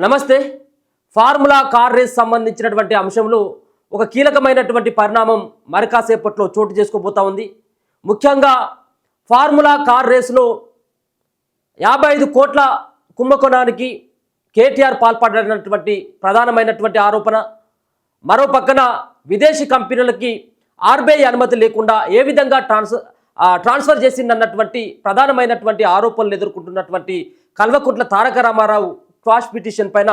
నమస్తే. Formula car race సంబంధించినటువంటి అంశంలో ఒక కీలకమైనటువంటి పరిణామం మరి కాసేపట్లో చోటు చేసుకోబోతా ఉంది. ముఖ్యంగా ఫార్ములా కార్ రేసులో 55 కోట్ల కుంభకోణానికి కేటీఆర్ పాల్పడినటువంటి ప్రధానమైనటువంటి ఆరోపణ. మరో పక్కన విదేశీ కంపెనీలకి ఆర్బీఐ అనుమతి లేకుండా ఏ విధంగా ట్రాన్స్ఫర్ చేసిందన్నటువంటి ప్రధానమైనటువంటి ఆరోపణలు ఎదుర్కొంటున్నటువంటి కల్వకుంట్ల తారక రామారావు క్వాష్ పిటిషన్ పైన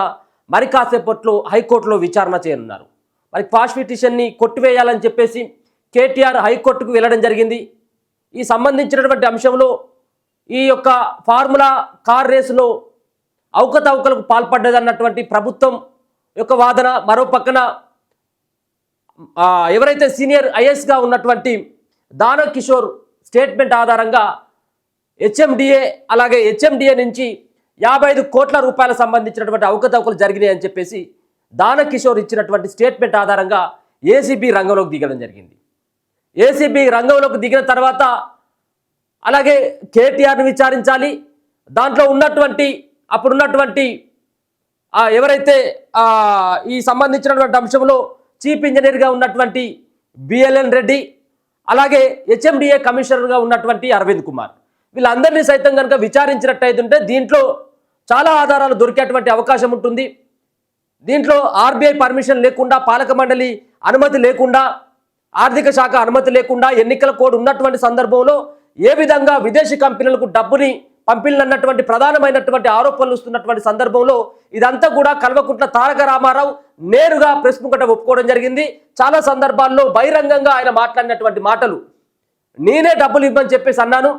మరి కాసేపట్లో హైకోర్టులో విచారణ చేయనున్నారు. మరి క్వాష్ పిటిషన్ని కొట్టివేయాలని చెప్పేసి కేటీఆర్ హైకోర్టుకు వెళ్ళడం జరిగింది. ఈ సంబంధించినటువంటి అంశంలో ఈ యొక్క ఫార్ములా కార్ రేసులో అవకతవకలకు పాల్పడ్డదన్నటువంటి ప్రభుత్వం యొక్క వాదన. మరో పక్కన ఎవరైతే సీనియర్ ఐఏఎస్గా ఉన్నటువంటి దానవ్ కిషోర్ స్టేట్మెంట్ ఆధారంగా హెచ్ఎండిఏ నుంచి 55 కోట్ల రూపాయల సంబంధించినటువంటి అవకతవకలు జరిగినాయి అని చెప్పేసి దానవ్ కిషోర్ ఇచ్చినటువంటి స్టేట్మెంట్ ఆధారంగా ఏసీబీ రంగంలోకి దిగడం జరిగింది. ఏసీబీ రంగంలోకి దిగిన తర్వాత అలాగే కేటీఆర్ని విచారించాలి. దాంట్లో అప్పుడున్నటువంటి ఎవరైతే ఈ సంబంధించినటువంటి అంశంలో చీఫ్ ఇంజనీర్గా ఉన్నటువంటి బిఎల్ఎన్ రెడ్డి, అలాగే హెచ్ఎండిఏ కమిషనర్గా ఉన్నటువంటి అరవింద్ కుమార్, వీళ్ళందరినీ సైతం కనుక విచారించినట్టయితుంటే దీంట్లో చాలా ఆధారాలు దొరికేటువంటి అవకాశం ఉంటుంది. దీంట్లో ఆర్బీఐ పర్మిషన్ లేకుండా, పాలక మండలి అనుమతి లేకుండా, ఆర్థిక శాఖ అనుమతి లేకుండా, ఎన్నికల కోడ్ ఉన్నటువంటి సందర్భంలో ఏ విధంగా విదేశీ కంపెనీలకు డబ్బుని పంపిణీలన్నటువంటి ప్రధానమైనటువంటి ఆరోపణలు వస్తున్నటువంటి సందర్భంలో ఇదంతా కూడా కల్వకుంట్ల తారక రామారావు నేరుగా ప్రెస్ ముంగట ఒప్పుకోవడం జరిగింది. చాలా సందర్భాల్లో బహిరంగంగా ఆయన మాట్లాడినటువంటి మాటలు, నేనే డబ్బులు ఇవ్వని చెప్పేసి అన్నాను,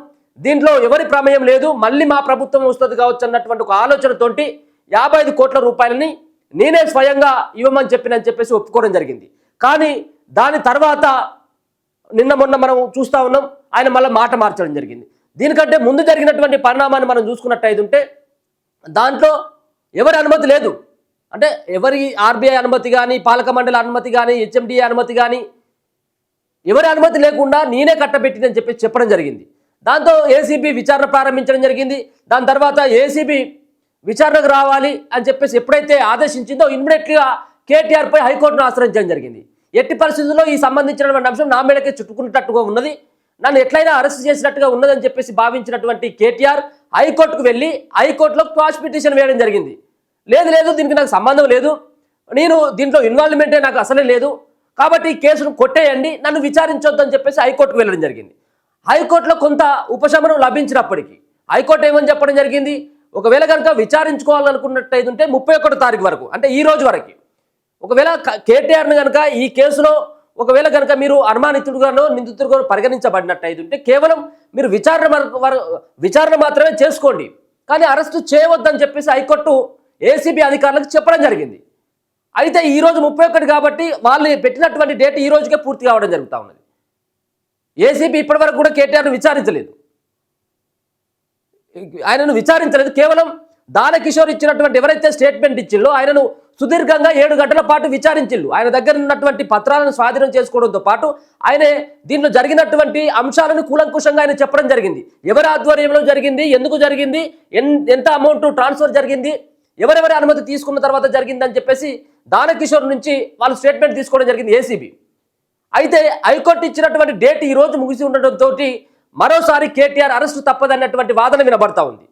దీంట్లో ఎవరి ప్రమేయం లేదు, మళ్ళీ మా ప్రభుత్వం వస్తుంది కావచ్చు అన్నటువంటి ఒక ఆలోచనతోటి 55 కోట్ల రూపాయలని నేనే స్వయంగా ఇవ్వమని చెప్పేసి ఒప్పుకోవడం జరిగింది. కానీ దాని తర్వాత నిన్న మొన్న మనం చూస్తూ ఉన్నాం, ఆయన మళ్ళీ మాట మార్చడం జరిగింది. దీనికంటే ముందు జరిగినటువంటి పరిణామాన్ని మనం చూసుకున్నట్టయితే దాంట్లో ఎవరి అనుమతి లేదు. అంటే ఎవరి ఆర్బీఐ అనుమతి కానీ, పాలక మండలి అనుమతి కానీ, హెచ్ఎండిఏ అనుమతి కానీ, ఎవరి అనుమతి లేకుండా నేనే కట్టబెట్టిందని చెప్పడం జరిగింది. దాంతో ఏసీబీ విచారణ ప్రారంభించడం జరిగింది. దాని తర్వాత ఏసీబీ విచారణకు రావాలి అని చెప్పేసి ఎప్పుడైతే ఆదేశించిందో ఇమ్మీడియట్గా కేటీఆర్ పై హైకోర్టును ఆశ్రయించడం జరిగింది. ఎట్టి పరిస్థితుల్లో ఈ సంబంధించినటువంటి అంశం నా మేడకే చుట్టుకున్నట్టుగా ఉన్నది, నన్ను ఎట్లయినా అరెస్ట్ చేసినట్టుగా ఉన్నదని చెప్పేసి భావించినటువంటి కేటీఆర్ హైకోర్టుకు వెళ్ళి హైకోర్టులో క్వాష్ పిటిషన్ వేయడం జరిగింది. లేదు దీనికి నాకు సంబంధం లేదు, నేను దీంట్లో ఇన్వాల్వ్మెంటే నాకు అసలే లేదు, కాబట్టి ఈ కేసును కొట్టేయండి, నన్ను విచారించొద్దని చెప్పేసి హైకోర్టుకు వెళ్ళడం జరిగింది. హైకోర్టులో కొంత ఉపశమనం లభించినప్పటికీ హైకోర్టు ఏమని చెప్పడం జరిగింది, ఒకవేళ కనుక విచారించుకోవాలనుకున్నట్టయితే 31వ తారీఖు వరకు, అంటే ఈ రోజు వరకు, ఒకవేళ కేటీఆర్ని కనుక ఈ కేసులో ఒకవేళ కనుక మీరు అనుమానితుడుగానో నిందితుడుగానో పరిగణించబడినట్టయితే కేవలం మీరు విచారణ మాత్రమే చేసుకోండి, కానీ అరెస్టు చేయవద్దని చెప్పేసి హైకోర్టు ఏసీబీ అధికారులకు చెప్పడం జరిగింది. అయితే ఈరోజు 31 కాబట్టి వాళ్ళు పెట్టినటువంటి డేట్ ఈ రోజుకే పూర్తి కావడం జరుగుతూ ఉన్నది. ఏసీబీ ఇప్పటివరకు కూడా కేటీఆర్ను విచారించలేదు, ఆయనను విచారించలేదు. కేవలం దానకిషోర్ ఇచ్చినటువంటి ఎవరైతే స్టేట్మెంట్ ఇచ్చిందో ఆయనను సుదీర్ఘంగా 7 గంటల పాటు విచారించిల్లు. ఆయన దగ్గర ఉన్నటువంటి పత్రాలను స్వాధీనం చేసుకోవడంతో పాటు ఆయన దీనిలో జరిగినటువంటి అంశాలను కూలంకుషంగా ఆయన చెప్పడం జరిగింది. ఎవరి ఆధ్వర్యంలో జరిగింది, ఎందుకు జరిగింది, ఎంత అమౌంట్ ట్రాన్స్ఫర్ జరిగింది, ఎవరెవరి అనుమతి తీసుకున్న తర్వాత జరిగిందని చెప్పేసి దానకిషోర్ నుంచి వాళ్ళు స్టేట్మెంట్ తీసుకోవడం జరిగింది ఏసీబీ. అయితే హైకోర్టు ఇచ్చినటువంటి డేట్ ఈ రోజు ముగిసి ఉండడంతో మరోసారి కేటీఆర్ అరెస్టు తప్పదన్నటువంటి వాదన వినబడతా ఉంది.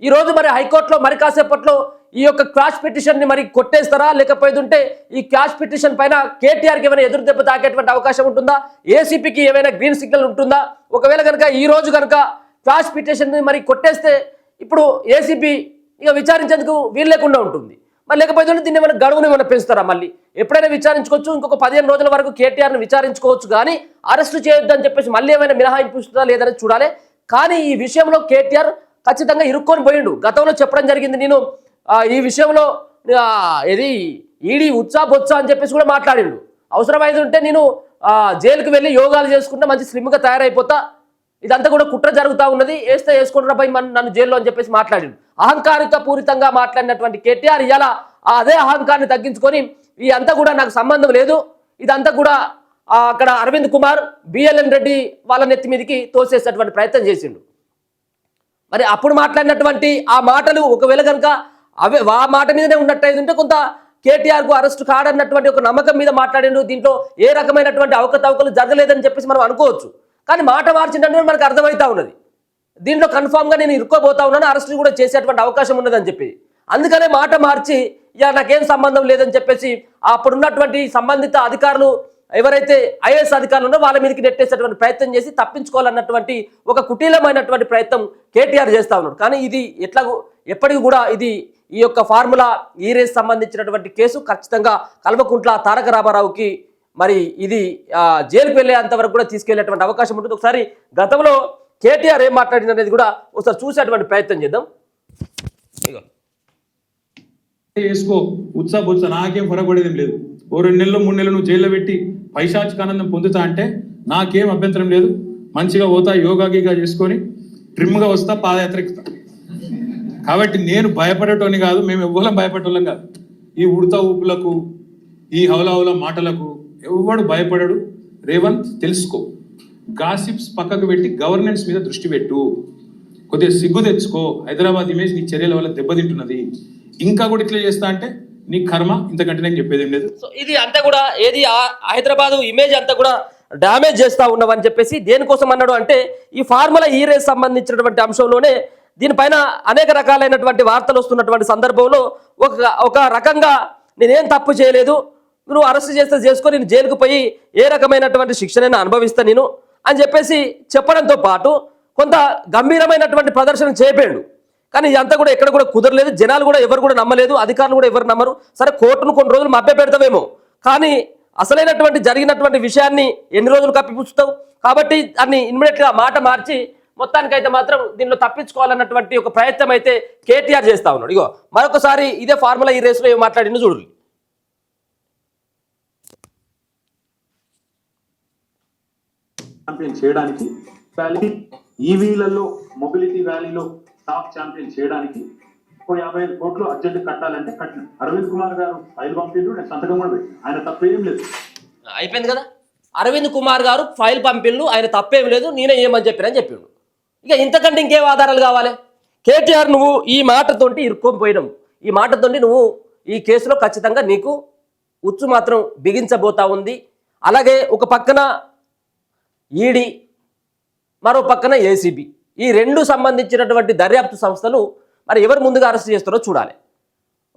ఈ రోజు మరి హైకోర్టులో మరి కాసేపట్లో ఈ యొక్క క్వాష్ పిటిషన్ని మరి కొట్టేస్తారా, లేకపోతే ఈ క్వాష్ పిటిషన్ పైన కేటీఆర్కి ఏమైనా ఎదురు దెబ్బ తాకేటువంటి అవకాశం ఉంటుందా, ఏసీపీకి ఏమైనా గ్రీన్ సిగ్నల్ ఉంటుందా? ఒకవేళ కనుక ఈ రోజు కనుక క్వాష్ పిటిషన్ని మరి కొట్టేస్తే ఇప్పుడు ఏసీపీ ఇక విచారించేందుకు వీలు లేకుండా ఉంటుంది. మరి లేకపోతే దీన్ని ఏమైనా గడువుని ఏమైనా పెంచుతారా? మళ్ళీ ఎప్పుడైనా విచారించుకోవచ్చు, ఇంకొక 15 రోజుల వరకు కేటీఆర్ని విచారించుకోవచ్చు, కానీ అరెస్టు చేయొద్దని చెప్పేసి మళ్ళీ ఏమైనా మినహాయింపు ఇస్తుందా లేదని చూడాలి. కానీ ఈ విషయంలో కేటీఆర్ ఖచ్చితంగా ఇరుక్కొని పోయిండు. గతంలో చెప్పడం జరిగింది, నేను ఈ విషయంలో ఇది ఈడీ బొత్సా అని చెప్పేసి కూడా మాట్లాడిండు. అవసరమైంది ఉంటే నేను జైలుకి వెళ్ళి యోగాలు చేసుకుంటే మంచి స్లిమ్గా తయారైపోతా, ఇదంతా కూడా కుట్ర జరుగుతూ ఉన్నది, వేస్తే వేసుకుంటున్న పై నన్ను జైల్లో అని చెప్పేసి మాట్లాడిండు. అహంకారిత పూరితంగా మాట్లాడినటువంటి కేటీఆర్ ఇలా అదే అహంకారాన్ని తగ్గించుకొని ఈ అంతా కూడా నాకు సంబంధం లేదు, ఇదంతా కూడా అక్కడ అరవింద్ కుమార్, బిఎల్ఎన్ రెడ్డి వాళ్ళ నెత్తి మీదకి తోసేసేటువంటి ప్రయత్నం చేసిండు. మరి అప్పుడు మాట్లాడినటువంటి ఆ మాటలు ఒకవేళ కనుక అవే ఆ మాట మీదనే ఉన్నట్టయితే కొంత కేటీఆర్కు అరెస్ట్ కాడన్నటువంటి ఒక నమ్మకం మీద మాట్లాడిండు. దీంట్లో ఏ రకమైనటువంటి అవకతవకలు జరగలేదని చెప్పేసి మనం అనుకోవచ్చు. కానీ మాట మార్చిందంటే మనకు అర్థమవుతా ఉన్నది. దీంట్లో కన్ఫామ్గా నేను ఇరుక్కోబోతా ఉన్నాను, అరెస్ట్ కూడా చేసేటువంటి అవకాశం ఉన్నదని చెప్పి అందుకనే మాట మార్చి ఇక నాకేం సంబంధం లేదని చెప్పేసి అప్పుడున్నటువంటి సంబంధిత అధికారులు ఎవరైతే ఐఏఎస్ అధికారులు ఉన్నారో వాళ్ళ మీదకి నెట్టేసేటువంటి ప్రయత్నం చేసి తప్పించుకోవాలన్నటువంటి ఒక కుటీలమైనటువంటి ప్రయత్నం కేటీఆర్ చేస్తూ ఉన్నాడు. కానీ ఇది ఎప్పటికీ కూడా ఇది ఈ యొక్క ఫార్ములా ఈ రేస్ సంబంధించినటువంటి కేసు ఖచ్చితంగా కల్వకుంట్ల తారక రామారావుకి మరి ఇది జైలుకు వెళ్ళేంత వరకు కూడా తీసుకెళ్లేటువంటి అవకాశం ఉంటుంది. ఒకసారి గతంలో కేటీఆర్ ఏం మాట్లాడింది అనేది కూడా ఒకసారి చూసేటువంటి ప్రయత్నం చేద్దాం. వేసుకో ఉత్సాహ నాకేం పొరపడేదేం లేదు. ఓ 2 నెలలు 3 నెలలు నువ్వు జైల్లో పెట్టి పైశాచికానందం పొందుతా అంటే నాకేం అభ్యంతరం లేదు. మంచిగా పోతా, యోగా గీగా చేసుకొని ట్రిమ్గా వస్తా, పాదయాత్ర ఎక్కుతా. కాబట్టి నేను భయపడేటోని కాదు, మేము ఎవ్వరం భయపడేటోళ్ళం కాదు. ఈ ఉడత ఊపులకు, ఈ హౌలా మాటలకు ఎవడు భయపడడు. రేవంత్ తెలుసుకో, గాసిప్స్ పక్కకు పెట్టి గవర్నెన్స్ మీద దృష్టి పెట్టు, కొద్దిగా సిగ్గు తెచ్చుకో. హైదరాబాద్ ఇమేజ్ నీ చర్యల వల్ల దెబ్బతింటున్నది. ఇంకా కూడా ఇట్లా చేస్తా అంటే నీ కర్మ, ఇంతకంటే నేను చెప్పేది ఏం లేదు. సో ఇది అంతా కూడా ఏది హైదరాబాద్ ఇమేజ్ అంతా కూడా డ్యామేజ్ చేస్తా ఉన్నావని చెప్పేసి దేనికోసం అన్నాడు అంటే ఈ ఫార్ములా ఈ రేస్ సంబంధించినటువంటి అంశంలోనే దీనిపైన అనేక రకాలైనటువంటి వార్తలు వస్తున్నటువంటి సందర్భంలో ఒక రకంగా నేనేం తప్పు చేయలేదు, నువ్వు అరెస్ట్ చేస్తే చేసుకొని నేను జైలుకు పోయి ఏ రకమైనటువంటి శిక్షణైనా అనుభవిస్తా నేను అని చెప్పేసి చెప్పడంతో పాటు కొంత గంభీరమైనటువంటి ప్రదర్శన చేపాడు. కానీ ఇదంతా కూడా ఎక్కడ కూడా కుదరలేదు. జనాలు కూడా ఎవరు కూడా నమ్మలేదు, అధికారులు కూడా ఎవరు నమ్మరు. సరే కోర్టును కొన్ని రోజులు మభ్య పెడతావేమో, కానీ అసలైనటువంటి జరిగినటువంటి విషయాన్ని ఎన్ని రోజులు కప్పిపుచ్చుతావు? కాబట్టి దాన్ని ఇమ్మీడియట్గా మాట మార్చి మొత్తానికైతే మాత్రం దీనిలో తప్పించుకోవాలన్నటువంటి ఒక ప్రయత్నం అయితే కేటీఆర్ చేస్తా ఉన్నాడు. ఇగో మరొకసారి ఇదే ఫార్ములా ఈ రేసులో ఏం మాట్లాడిందో చూడండి. చేయడానికి ఈవీలలో మొబిలిటీ వ్యాలీలో టాప్ ఛాంపియన్ చేయడానికి 55 కోట్లు అర్జెంట్ కట్టాలంటే కట్టిన అరవింద్ కుమార్ గారు ఫైల్ పంపిండు, నేను సంతకం కూడా పెట్టి ఆయన తప్పేం లేదు. అయిపోయింది కదా, అరవింద్ కుమార్ గారు ఫైల్ పంపిండు, ఆయన తప్పేం లేదు, నేనే ఏమని చెప్పినని చెప్పిండు. ఇక ఇంతకంటే ఇంకేం ఆధారాలు కావాలి? కేటీఆర్ నువ్వు ఈ మాటతోటి ఇరుక్కోపోయినావు, ఈ మాటతోటి నువ్వు ఈ కేసులో ఖచ్చితంగా నీకు ఉచ్చు మాత్రం బిగించబోతా ఉంది. అలాగే ఒక పక్కన ఈడీ, మరో పక్కన ఏసీబీ, ఈ రెండు సంబంధించినటువంటి దర్యాప్తు సంస్థలు మరి ఎవరు ముందుగా అరెస్ట్ చేస్తారో చూడాలి.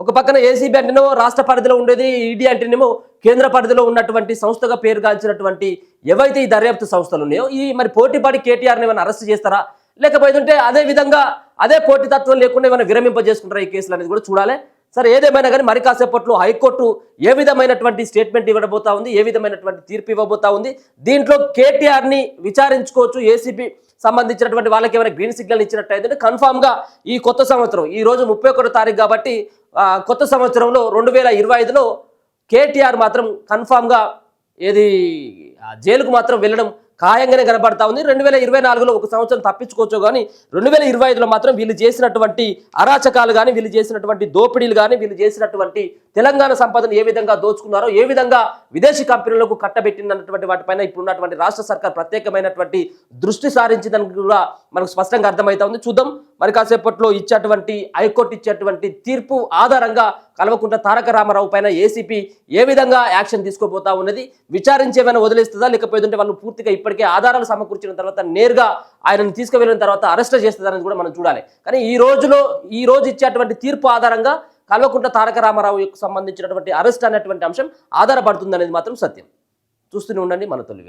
ఒక పక్కన ఏసీబీ అంటేనేమో రాష్ట్ర పరిధిలో ఉండేది, ఈడీ అంటేనేమో కేంద్ర పరిధిలో ఉన్నటువంటి సంస్థగా పేరుగాంచినటువంటి ఏవైతే ఈ దర్యాప్తు సంస్థలు ఉన్నాయో ఈ మరి పోటీపడి కేటీఆర్ని ఏమైనా అరెస్ట్ చేస్తారా, లేకపోతే అదే విధంగా అదే పోటీతత్వం లేకుండా ఏమైనా విరమింపజేసుకుంటారా ఈ కేసులు అనేది కూడా చూడాలి. సరే ఏదేమైనా కానీ మరి కాసేపట్లో హైకోర్టు ఏ విధమైనటువంటి స్టేట్మెంట్ ఇవ్వబోతా ఉంది, ఏ విధమైనటువంటి తీర్పు ఇవ్వబోతా ఉంది, దీంట్లో కేటీఆర్ని విచారించుకోవచ్చు. ఏసీబీ సంబంధించినటువంటి వాళ్ళకి ఏమైనా గ్రీన్ సిగ్నల్ ఇచ్చినట్టయితే కన్ఫామ్గా ఈ కొత్త సంవత్సరం, ఈ రోజు 31వ తారీఖు కాబట్టి కొత్త సంవత్సరంలో 2025లో కేటీఆర్ మాత్రం కన్ఫామ్గా ఏది జైలుకు మాత్రం వెళ్ళడం ఖాయంగానే కనబడతా ఉంది. 2024లో ఒక సంవత్సరం తప్పించుకోవచ్చు, కానీ 2025లో మాత్రం వీళ్ళు చేసినటువంటి అరాచకాలు కానీ, వీళ్ళు చేసినటువంటి దోపిడీలు కానీ, వీళ్ళు చేసినటువంటి తెలంగాణ సంపదను ఏ విధంగా దోచుకున్నారో, ఏ విధంగా విదేశీ కంపెనీలకు కట్టబెట్టినటువంటి వాటిపైన ఇప్పుడు ఉన్నటువంటి రాష్ట్ర సర్కార్ ప్రత్యేకమైనటువంటి దృష్టి సారించిందని కూడా మనకు స్పష్టంగా అర్థమవుతా ఉంది. చూద్దాం మరి కాసేపట్లో హైకోర్టు ఇచ్చేటువంటి తీర్పు ఆధారంగా కల్వకుంట్ల తారక రామారావు పైన ఏసీపీ ఏ విధంగా యాక్షన్ తీసుకోబోతా ఉన్నది, విచారించేమైనా వదిలేస్తుందా, లేకపోతే వాళ్ళు పూర్తిగా ఇప్పటికే ఆధారాలు సమకూర్చిన తర్వాత నేరుగా ఆయనను తీసుకువెళ్ళిన తర్వాత అరెస్ట్ చేస్తుందనేది కూడా మనం చూడాలి. కానీ ఈ రోజు ఇచ్చేటువంటి తీర్పు ఆధారంగా కల్వకుంట్ల తారక రామారావుకు సంబంధించినటువంటి అరెస్ట్ అనేటువంటి అంశం ఆధారపడుతుంది అనేది మాత్రం సత్యం. చూస్తూనే ఉండండి మన తొలి.